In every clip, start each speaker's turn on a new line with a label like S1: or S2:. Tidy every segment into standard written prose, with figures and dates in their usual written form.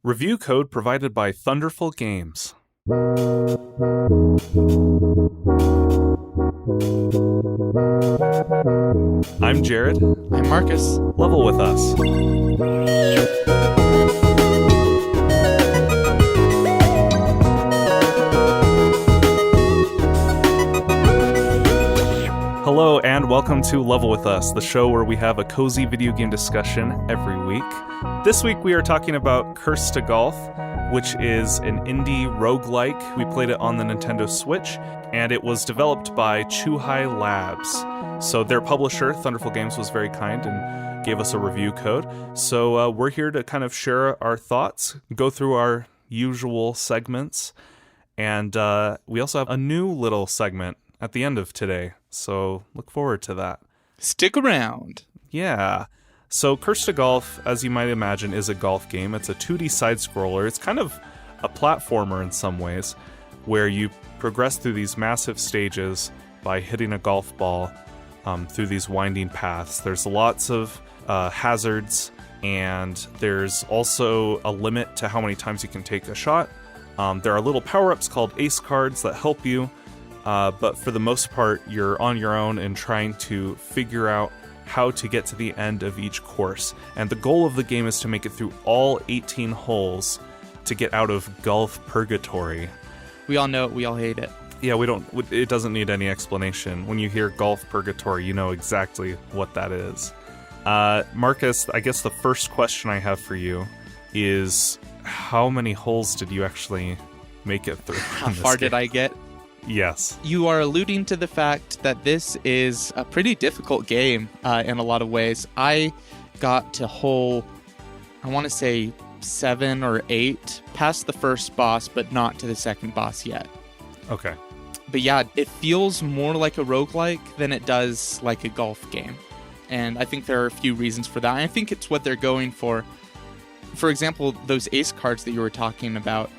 S1: Review code provided by Thunderful Games. I'm Jared.
S2: I'm Marcus.
S1: Level with us. Hello and welcome to Level with Us, the show where we have a cozy video game discussion every week. This week we are talking about Curse to Golf, which is an indie roguelike. We played it on the Nintendo Switch, and it was developed by Chuhai Labs. So their publisher, Thunderful Games, was very kind and gave us a review code. So we're here to kind of share our thoughts, go through our usual segments, and we also have a new little segment at the end of today. So look forward to that.
S2: Stick around.
S1: Yeah. So Curse to Golf, as you might imagine, is a golf game. It's a 2D side-scroller. It's kind of a platformer in some ways, where you progress through these massive stages by hitting a golf ball through these winding paths. There's lots of hazards, and there's also a limit to how many times you can take a shot. There are little power-ups called ace cards that help you, but for the most part, you're on your own and trying to figure out how to get to the end of each course. And the goal of the game is to make it through all 18 holes to get out of Golf Purgatory.
S2: We all know it, we all hate it.
S1: Yeah, it doesn't need any explanation. When you hear Golf Purgatory, you know exactly what that is. Marcus, I guess the first question I have for you is, how many holes did you actually make it through?
S2: How far did I get?
S1: Yes.
S2: You are alluding to the fact that this is a pretty difficult game in a lot of ways. I got to hole, I want to say 7 or 8, past the first boss, but not to the second boss yet.
S1: Okay.
S2: But yeah, it feels more like a roguelike than it does like a golf game. And I think there are a few reasons for that. I think it's what they're going for. For example, those ace cards that you were talking about,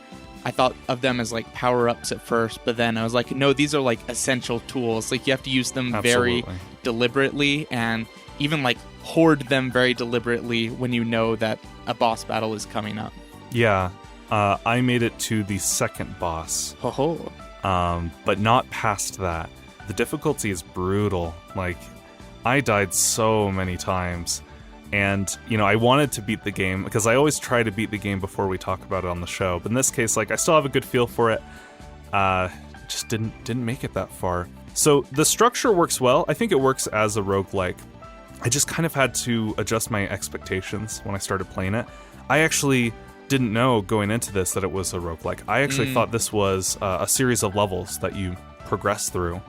S2: I thought of them as like power-ups at first, but then I was like, no, these are like essential tools. Like you have to use them very deliberately, and even like hoard them very deliberately when you know that a boss battle is coming up.
S1: Yeah, I made it to the second boss, but not past that. The difficulty is brutal. Like, I died so many times. And, you know, I wanted to beat the game, because I always try to beat the game before we talk about it on the show. But in this case, like, I still have a good feel for it. Just didn't make it that far. So the structure works well. I think it works as a roguelike. I just kind of had to adjust my expectations when I started playing it. I actually didn't know going into this that it was a roguelike. I actually thought this was a series of levels that you progress through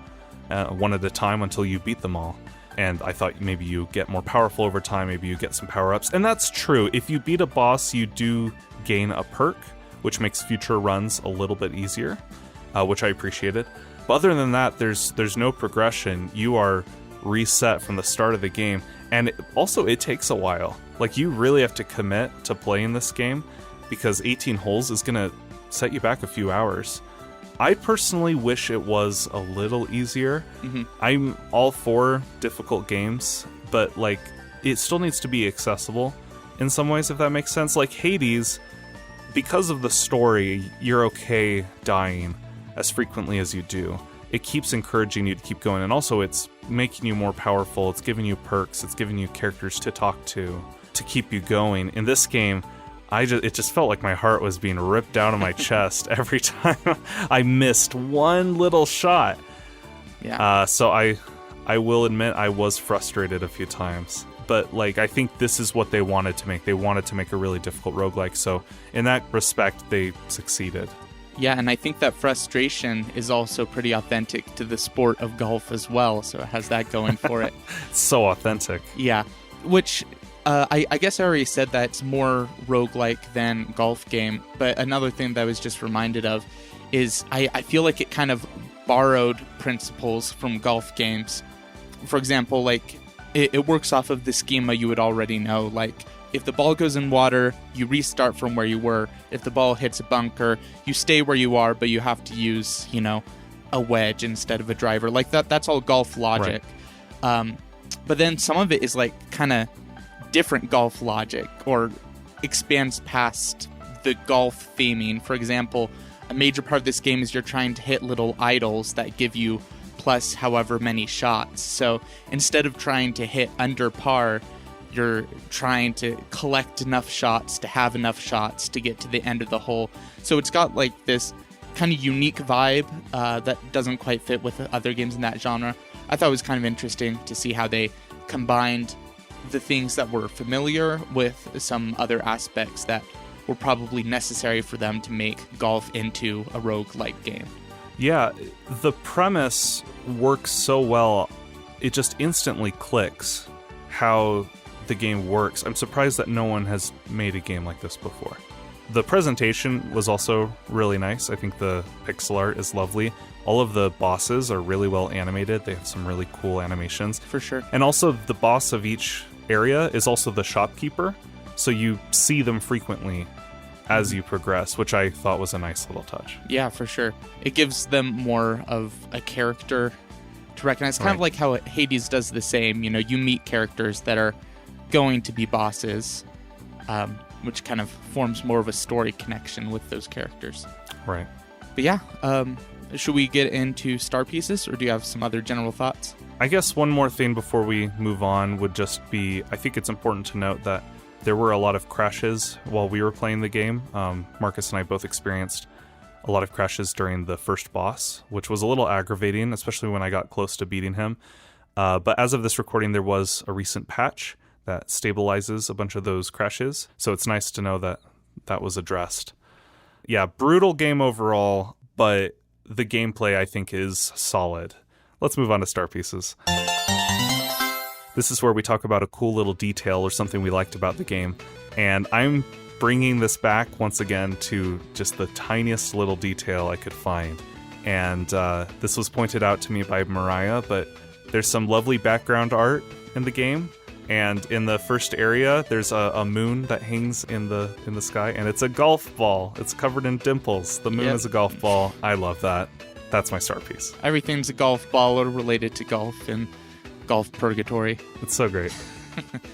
S1: one at a time until you beat them all. And I thought maybe you get more powerful over time, maybe you get some power-ups. And that's true. If you beat a boss, you do gain a perk, which makes future runs a little bit easier, which I appreciated. But other than that, there's no progression. You are reset from the start of the game. And it takes a while. Like, you really have to commit to playing this game, because 18 holes is going to set you back a few hours. I personally wish it was a little easier. Mm-hmm. I'm all for difficult games, but like, it still needs to be accessible in some ways, if that makes sense. Like Hades, because of the story, you're okay dying as frequently as you do. It keeps encouraging you to keep going, and also it's making you more powerful. It's giving you perks. It's giving you characters to talk to keep you going. In this game, it just felt like my heart was being ripped out of my chest every time I missed one little shot.
S2: Yeah.
S1: So I will admit I was frustrated a few times. But like, I think this is what they wanted to make. They wanted to make a really difficult roguelike. So in that respect, they succeeded.
S2: Yeah, and I think that frustration is also pretty authentic to the sport of golf as well. So it has that going for it.
S1: It's so authentic.
S2: Yeah, which... I guess I already said that it's more roguelike than golf game, but another thing that I was just reminded of is I feel like it kind of borrowed principles from golf games. For example, like, it works off of the schema you would already know. Like, if the ball goes in water, you restart from where you were. If the ball hits a bunker, you stay where you are, but you have to use, a wedge instead of a driver. Like, that's all golf logic. Right. But then some of it is, like, kind of different golf logic, or expands past the golf theming. For example, a major part of this game is you're trying to hit little idols that give you plus however many shots. So instead of trying to hit under par, you're trying to collect enough shots to have enough shots to get to the end of the hole. So it's got like this kind of unique vibe that doesn't quite fit with other games in that genre. I thought it was kind of interesting to see how they combined the things that were familiar with some other aspects that were probably necessary for them to make golf into a roguelike game.
S1: Yeah, the premise works so well, it just instantly clicks how the game works. I'm surprised that no one has made a game like this before. The presentation was also really nice. I think the pixel art is lovely. All of the bosses are really well animated. They have some really cool animations.
S2: For sure.
S1: And also the boss of each area is also the shopkeeper, so you see them frequently as you progress, which I thought was a nice little touch.
S2: Yeah, for sure. It gives them more of a character to recognize, kind of like how Hades does the same. You know, you meet characters that are going to be bosses, which kind of forms more of a story connection with those characters.
S1: Right.
S2: But yeah, should we get into star pieces, or do you have some other general thoughts?
S1: I guess one more thing before we move on would just be, I think it's important to note that there were a lot of crashes while we were playing the game. Marcus and I both experienced a lot of crashes during the first boss, which was a little aggravating, especially when I got close to beating him. But as of this recording, there was a recent patch that stabilizes a bunch of those crashes, so it's nice to know that that was addressed. Yeah, brutal game overall, but the gameplay I think is solid. Let's move on to star pieces. This is where we talk about a cool little detail or something we liked about the game, and I'm bringing this back once again to just the tiniest little detail I could find. And this was pointed out to me by Mariah, but there's some lovely background art in the game. And in the first area, there's a moon that hangs in the sky, and it's a golf ball. It's covered in dimples. The moon is a golf ball. I love that. That's my star piece.
S2: Everything's a golf ball or related to golf in Golf Purgatory.
S1: It's so great.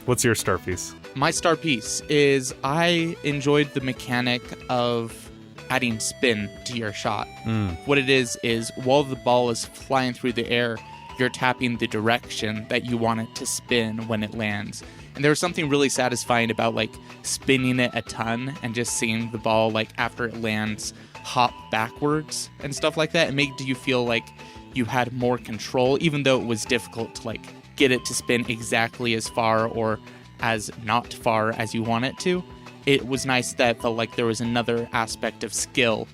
S1: What's your star piece?
S2: My star piece is I enjoyed the mechanic of adding spin to your shot. What it is while the ball is flying through the air, you're tapping the direction that you want it to spin when it lands. And there was something really satisfying about like spinning it a ton and just seeing the ball like after it lands hop backwards and stuff like that. It made you feel like you had more control, even though it was difficult to like get it to spin exactly as far or as not far as you want it to. It was nice that it felt like there was another aspect of skill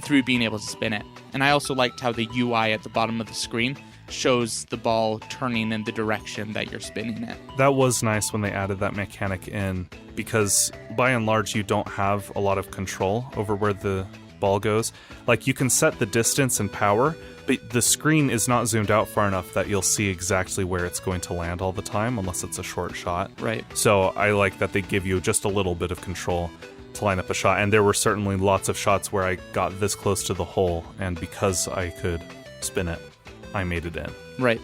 S2: through being able to spin it. And I also liked how the UI at the bottom of the screen shows the ball turning in the direction that you're spinning it.
S1: That was nice when they added that mechanic in, because by and large you don't have a lot of control over where the ball goes. Like, you can set the distance and power, but the screen is not zoomed out far enough that you'll see exactly where it's going to land all the time, unless it's a short shot.
S2: Right.
S1: So I like that they give you just a little bit of control to line up a shot, and there were certainly lots of shots where I got this close to the hole, and because I could spin it, I made it in.
S2: Right.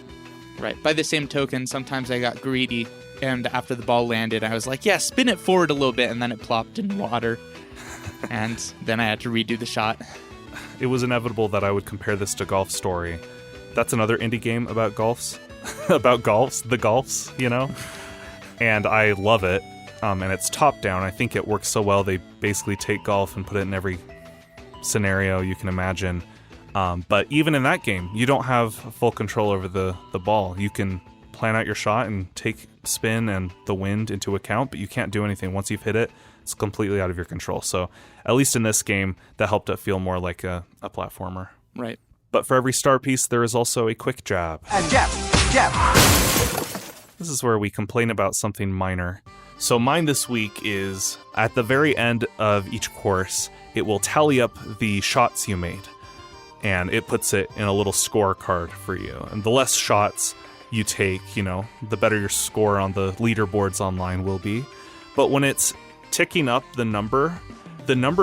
S2: By the same token, sometimes I got greedy, and after the ball landed, I was like, yeah, spin it forward a little bit, and then it plopped in water, and then I had to redo the shot.
S1: It was inevitable that I would compare this to Golf Story. That's another indie game about golfs. About golfs, the golfs, you know? And I love it. And it's top-down. I think it works so well. They basically take golf and put it in every scenario you can imagine. But even in that game, you don't have full control over the ball. You can plan out your shot and take spin and the wind into account, but you can't do anything. Once you've hit it, it's completely out of your control. So at least in this game, that helped it feel more like a platformer.
S2: Right.
S1: But for every star piece, there is also a quick jab.
S3: And jab.
S1: This is where we complain about something minor. So mine this week is, at the very end of each course, it will tally up the shots you made. And it puts it in a little scorecard for you. And the less shots you take, the better your score on the leaderboards online will be. But when it's ticking up the number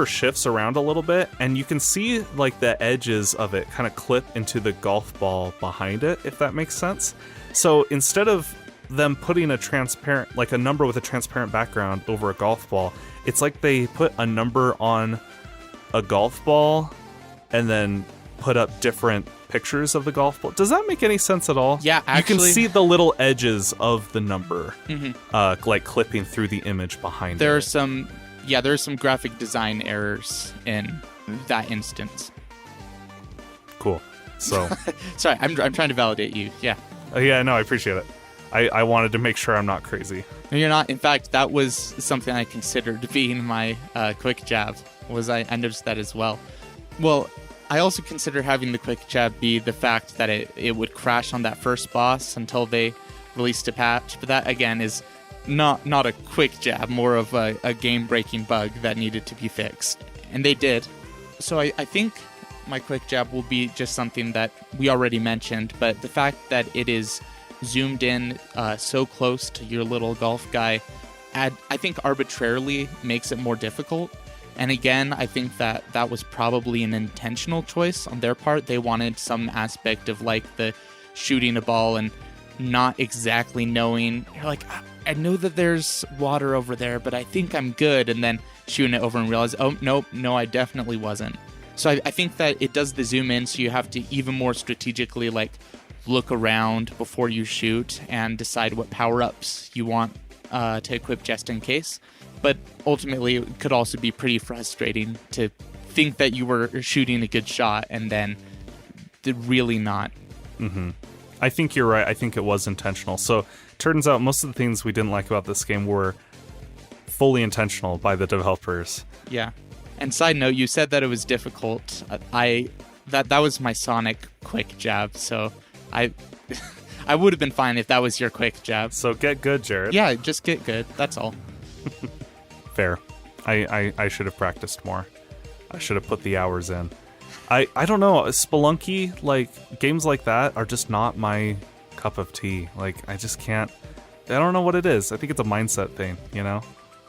S1: shifts around a little bit, and you can see like the edges of it kind of clip into the golf ball behind it, if that makes sense. So instead of them putting a transparent, like a number with a transparent background over a golf ball. It's like they put a number on a golf ball and then put up different pictures of the golf ball. Does that make any sense at all?
S2: Yeah, actually.
S1: You can see the little edges of the number, like clipping through the image behind
S2: there
S1: it.
S2: There are some graphic design errors in that instance.
S1: Cool. So,
S2: sorry, I'm trying to validate you. Yeah.
S1: Yeah, no, I appreciate it. I wanted to make sure I'm not crazy.
S2: No, you're not. In fact, that was something I considered being my quick jab. I noticed that as well. Well, I also consider having the quick jab be the fact that it would crash on that first boss until they released a patch. But that, again, is not a quick jab, more of a game-breaking bug that needed to be fixed. And they did. So I think my quick jab will be just something that we already mentioned, but the fact that it is zoomed in so close to your little golf guy, I think arbitrarily makes it more difficult. And again, I think that was probably an intentional choice on their part. They wanted some aspect of like the shooting a ball and not exactly knowing. You're like, I know that there's water over there, but I think I'm good. And then shooting it over and realize, oh, nope, no, I definitely wasn't. So I think that it does the zoom in, so you have to even more strategically like look around before you shoot and decide what power-ups you want to equip just in case. But ultimately, it could also be pretty frustrating to think that you were shooting a good shot and then really not.
S1: Mm-hmm. I think you're right. I think it was intentional. So turns out most of the things we didn't like about this game were fully intentional by the developers.
S2: Yeah. And side note, you said that it was difficult. That was my Sonic quick jab, so I would have been fine if that was your quick jab.
S1: So get good, Jared.
S2: Yeah, just get good. That's all.
S1: Fair. I should have practiced more. I should have put the hours in. I don't know. Spelunky, like, games like that are just not my cup of tea. Like, I just can't. I don't know what it is. I think it's a mindset thing, you know?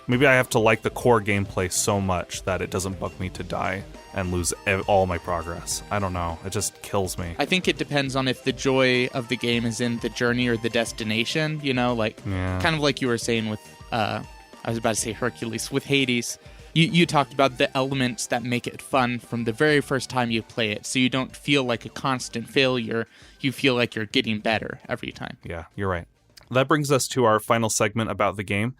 S1: Maybe I have to like the core gameplay so much that it doesn't bug me to die and lose all my progress. I don't know. It just kills me.
S2: I think it depends on if the joy of the game is in the journey or the destination, you know? Like, kind of like you were saying with, I was about to say Hercules, with Hades. You talked about the elements that make it fun from the very first time you play it, so you don't feel like a constant failure. You feel like you're getting better every time.
S1: Yeah, you're right. That brings us to our final segment about the game,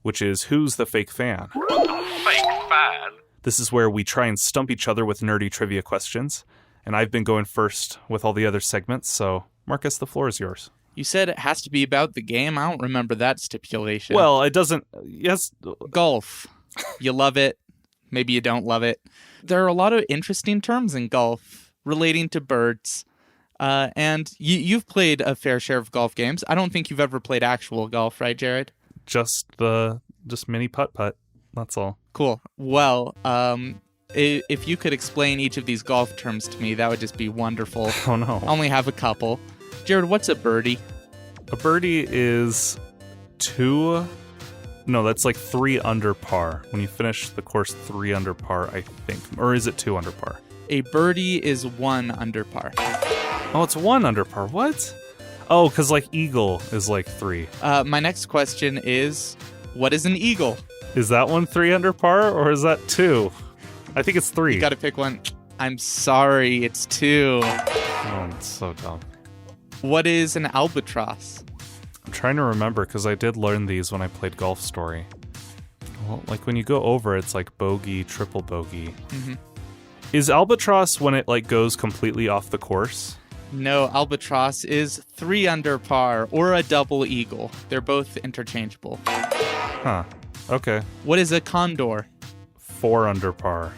S1: which is Who's the Fake Fan?
S3: Fake fan?
S1: This is where we try and stump each other with nerdy trivia questions, and I've been going first with all the other segments, so Marcus, the floor is yours.
S2: You said it has to be about the game? I don't remember that stipulation.
S1: Well, it doesn't... Yes.
S2: Golf. You love it. Maybe you don't love it. There are a lot of interesting terms in golf relating to birds. And you've played a fair share of golf games. I don't think you've ever played actual golf, right, Jared?
S1: Just mini putt-putt. That's all.
S2: Cool. Well, if you could explain each of these golf terms to me, that would just be wonderful.
S1: Oh, no.
S2: I only have a couple. Jared, what's a birdie?
S1: A birdie is that's like 3 under par. When you finish the course 3 under par, I think. Or is it 2 under par?
S2: A birdie is 1 under par.
S1: Oh, it's 1 under par. What? Oh, because like eagle is like 3.
S2: My next question is, what is an eagle?
S1: Is that one 3 under par or is that 2? I think it's 3.
S2: You gotta pick one. I'm sorry, it's 2.
S1: Oh, it's so dumb.
S2: What is an albatross?
S1: I'm trying to remember because I did learn these when I played Golf Story. Well, like when you go over, it's like bogey, triple bogey.
S2: Mm-hmm.
S1: Is albatross when it like goes completely off the course?
S2: No, albatross is 3 under par or a double eagle. They're both interchangeable.
S1: Huh. Okay.
S2: What is a condor?
S1: 4 under par.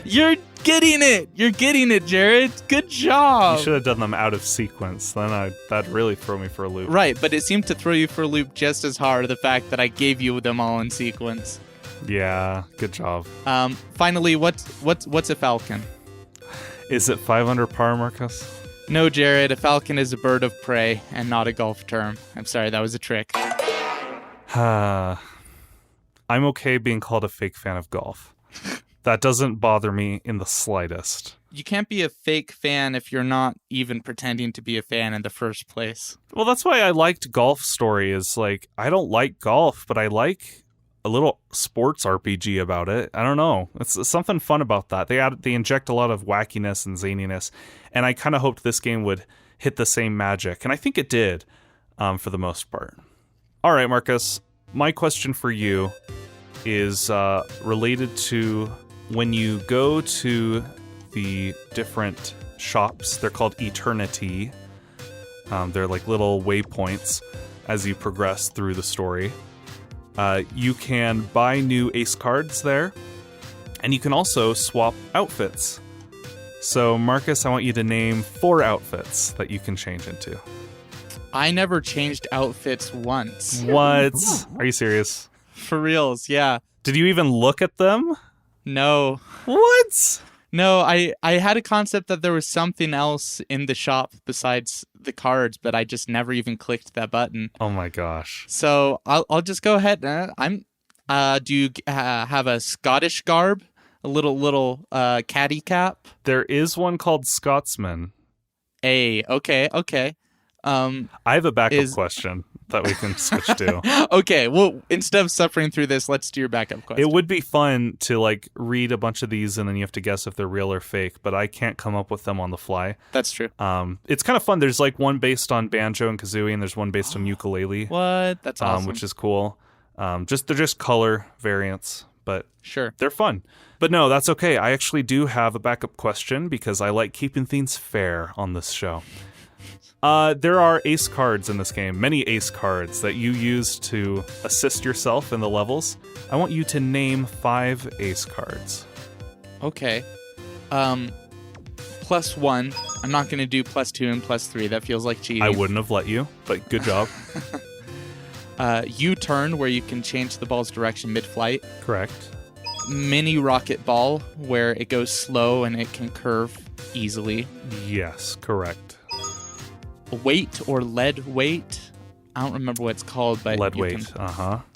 S2: You're getting it! You're getting it, Jared! Good job!
S1: You should have done them out of sequence. Then that'd really throw me for a loop.
S2: Right, but it seemed to throw you for a loop just as hard, the fact that I gave you them all in sequence.
S1: Yeah, good job.
S2: Finally, what's a falcon?
S1: Is it 5 under par, Marcus?
S2: No, Jared, a falcon is a bird of prey and not a golf term. I'm sorry, that was a trick.
S1: I'm okay being called a fake fan of golf. That doesn't bother me in the slightest.
S2: You can't be a fake fan if you're not even pretending to be a fan in the first place.
S1: Well, that's why I liked Golf Story, is like, I don't like golf, but I like a little sports RPG about it. I don't know. It's something fun about that. They inject a lot of wackiness and zaniness, and I kind of hoped this game would hit the same magic, and I think it did, for the most part. All right, Marcus, my question for you is related to when you go to the different shops. They're called Eternity. They're like little waypoints as you progress through the story. You can buy new ace cards there, and you can also swap outfits. So, Marcus, I want you to name 4 outfits that you can change into.
S2: I never changed outfits once.
S1: What? Are you serious?
S2: For reals, yeah.
S1: Did you even look at them?
S2: No.
S1: What?
S2: No, I had a concept that there was something else in the shop besides the cards, but I just never even clicked that button.
S1: Oh my gosh.
S2: So I'll just go ahead. Do you have a Scottish garb? A little caddy cap?
S1: There is one called Scotsman.
S2: Okay.
S1: I have a backup question that we can switch to.
S2: Okay, well, instead of suffering through this, let's do your backup question.
S1: It would be fun to like read a bunch of these and then you have to guess if they're real or fake, but I can't come up with them on the fly.
S2: That's true.
S1: It's kind of fun. There's like one based on banjo and kazooie, and there's one based on ukulele.
S2: What? That's awesome.
S1: Which is cool. They're just color variants, but
S2: sure,
S1: they're fun. But no, that's okay. I actually do have a backup question because I like keeping things fair on this show. There are ace cards in this game, many ace cards that you use to assist yourself in the levels. I want you to name 5 ace cards.
S2: Okay. +1. I'm not going to do +2 and +3. That feels like cheating.
S1: I wouldn't have let you, but good job.
S2: U-turn, where you can change the ball's direction mid-flight.
S1: Correct.
S2: Mini rocket ball, where it goes slow and it can curve easily.
S1: Yes, correct.
S2: Weight or lead weight. I don't remember what it's called, but
S1: lead weight.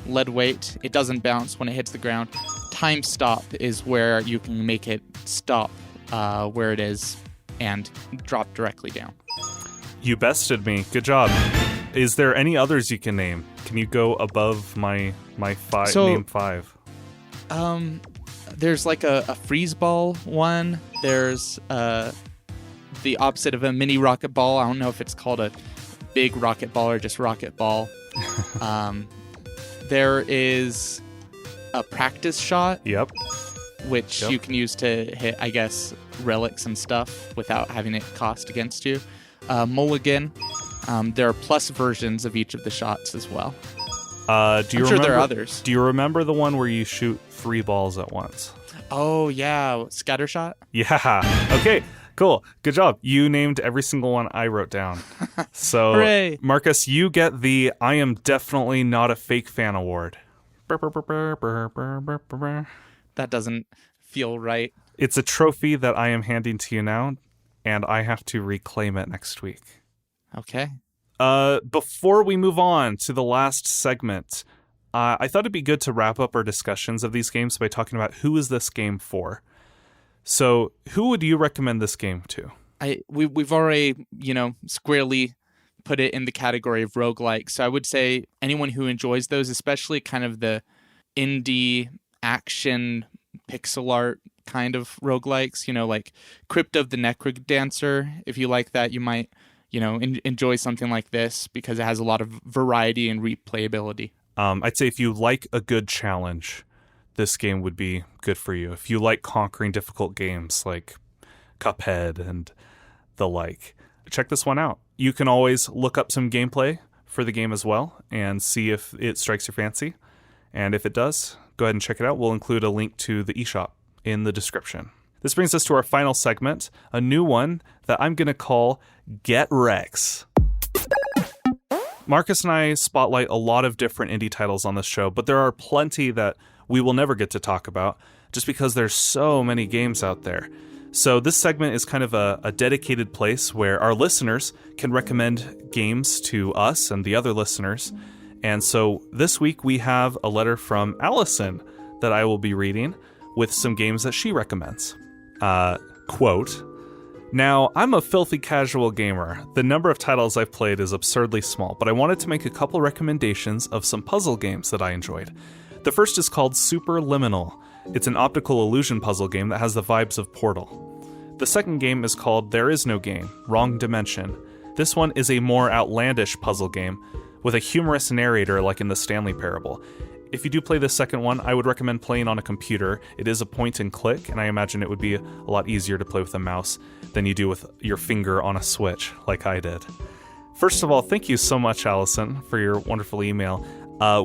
S2: Lead weight. It doesn't bounce when it hits the ground. Time stop is where you can make it stop where it is and drop directly down.
S1: You bested me. Good job. Is there any others you can name? Can you go above my 5?
S2: So,
S1: name 5.
S2: There's like a freeze ball one. There's the opposite of a mini rocket ball. I don't know if it's called a big rocket ball or just rocket ball. There is a practice shot.
S1: Yep.
S2: Which you can use to hit, I guess, relics and stuff without having it cost against you. Mulligan. There are plus versions of each of the shots as well.
S1: I'm sure
S2: there are others.
S1: Do you remember the one where you shoot 3 balls at once?
S2: Oh, yeah. Scatter shot?
S1: Yeah. Okay. Cool. Good job. You named every single one I wrote down. So,
S2: hooray.
S1: Marcus, you get the I am definitely not a fake fan award.
S2: That doesn't feel right.
S1: It's a trophy that I am handing to you now, and I have to reclaim it next week.
S2: Okay.
S1: Before we move on to the last segment, I thought it'd be good to wrap up our discussions of these games by talking about who is this game for. So, who would you recommend this game to?
S2: We've already, squarely put it in the category of roguelike. So I would say anyone who enjoys those, especially kind of the indie action pixel art kind of roguelikes, like Crypt of the Necrodancer. If you like that, you might, enjoy something like this because it has a lot of variety and replayability.
S1: I'd say if you like a good challenge, this game would be good for you. If you like conquering difficult games like Cuphead and the like, check this one out. You can always look up some gameplay for the game as well and see if it strikes your fancy. And if it does, go ahead and check it out. We'll include a link to the eShop in the description. This brings us to our final segment, a new one that I'm going to call Get Rex. Marcus and I spotlight a lot of different indie titles on this show, but there are plenty that we will never get to talk about just because there's so many games out there. So this segment is kind of a dedicated place where our listeners can recommend games to us and the other listeners. And so this week we have a letter from Allison that I will be reading. with some games that she recommends. Quote, "Now, I'm a filthy casual gamer. The number of titles I've played is absurdly small, but I wanted to make a couple recommendations of some puzzle games that I enjoyed. The first is called Superliminal. It's an optical illusion puzzle game that has the vibes of Portal. The second game is called There Is No Game, Wrong Dimension. This one is a more outlandish puzzle game with a humorous narrator like in the Stanley Parable. If you do play this second one, I would recommend playing on a computer. It is a point and click, and I imagine it would be a lot easier to play with a mouse than you do with your finger on a Switch, like I did." First of all, thank you so much, Allison, for your wonderful email.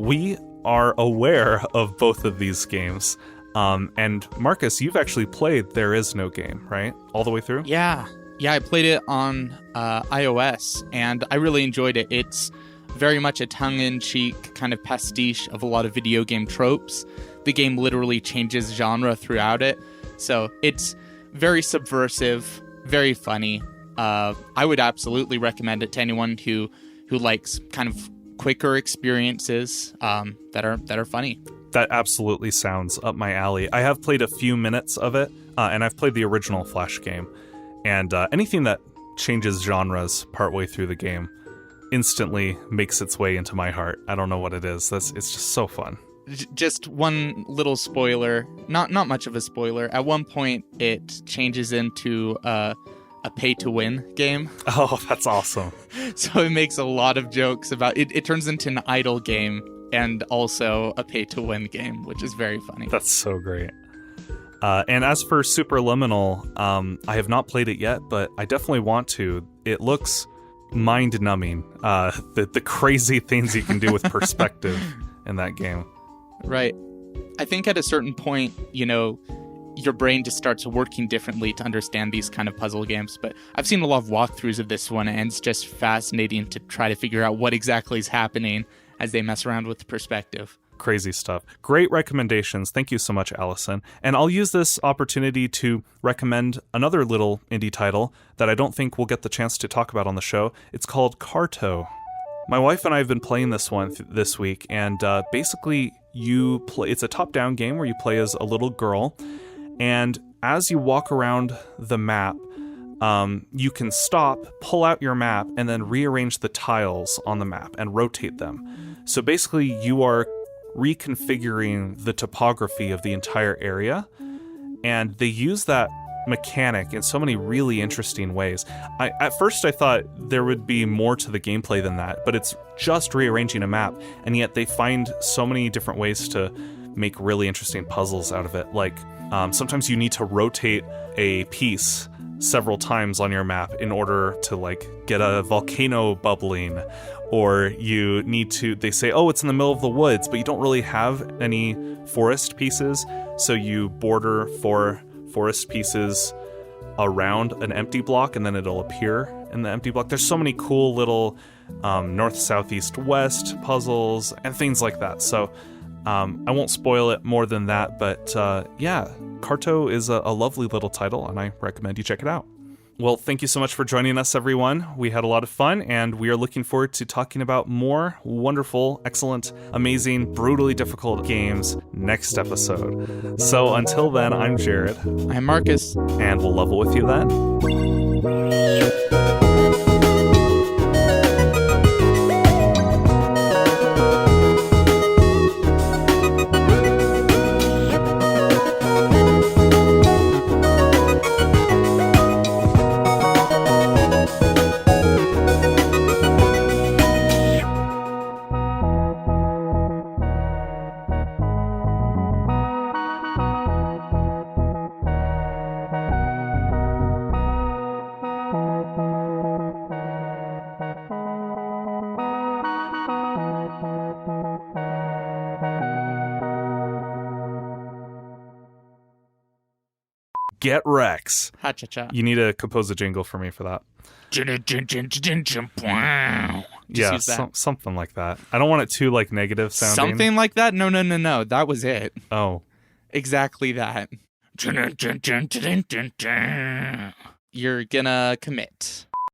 S1: We are aware of both of these games. And Marcus, you've actually played There Is No Game, right? All the way through?
S2: Yeah, I played it on iOS, and I really enjoyed it. It's very much a tongue-in-cheek kind of pastiche of a lot of video game tropes. The game literally changes genre throughout it, so it's very subversive, very funny. I would absolutely recommend it to anyone who likes kind of quicker experiences that are funny.
S1: That absolutely sounds up my alley. I have played a few minutes of it, and I've played the original Flash game. And anything that changes genres partway through the game instantly makes its way into my heart. I don't know what it is. It's just so fun.
S2: Just one little spoiler, not much of a spoiler. At one point, it changes into a pay-to-win game.
S1: Oh, that's awesome.
S2: So it makes a lot of jokes about it. It turns into an idle game and also a pay-to-win game, which is very funny.
S1: That's so great. And as for Superliminal, I have not played it yet, but I definitely want to. It looks mind-numbing, the crazy things you can do with perspective in that game.
S2: Right. I think at a certain point, your brain just starts working differently to understand these kind of puzzle games. But I've seen a lot of walkthroughs of this one, and it's just fascinating to try to figure out what exactly is happening as they mess around with the perspective.
S1: Crazy stuff. Great recommendations. Thank you so much, Allison. And I'll use this opportunity to recommend another little indie title that I don't think we'll get the chance to talk about on the show. It's called Carto. My wife and I have been playing this one this week, and basically it's a top-down game where you play as a little girl, and as you walk around the map, you can stop, pull out your map, and then rearrange the tiles on the map and rotate them. So basically, you are reconfiguring the topography of the entire area, and they use that mechanic in so many really interesting ways. At first I thought there would be more to the gameplay than that, but it's just rearranging a map, and yet they find so many different ways to make really interesting puzzles out of it. Like sometimes you need to rotate a piece several times on your map in order to get a volcano bubbling, or you need to, they say, oh, it's in the middle of the woods, but you don't really have any forest pieces, so you border forest pieces around an empty block, and then it'll appear in the empty block. There's so many cool little north, south, east, west puzzles and things like that. So I won't spoil it more than that, but yeah, Carto is a lovely little title, and I recommend you check it out. Well, thank you so much for joining us, everyone. We had a lot of fun, and we are looking forward to talking about more wonderful, excellent, amazing, brutally difficult games next episode. So until then, I'm Jared.
S2: I'm Marcus.
S1: And we'll level with you then. Get Rex.
S2: Ha-cha-cha.
S1: You need to compose a jingle for me for that. Yeah, something like that. I don't want it too negative sounding.
S2: Something like that? No. That was it.
S1: Oh.
S2: Exactly that. You're gonna commit.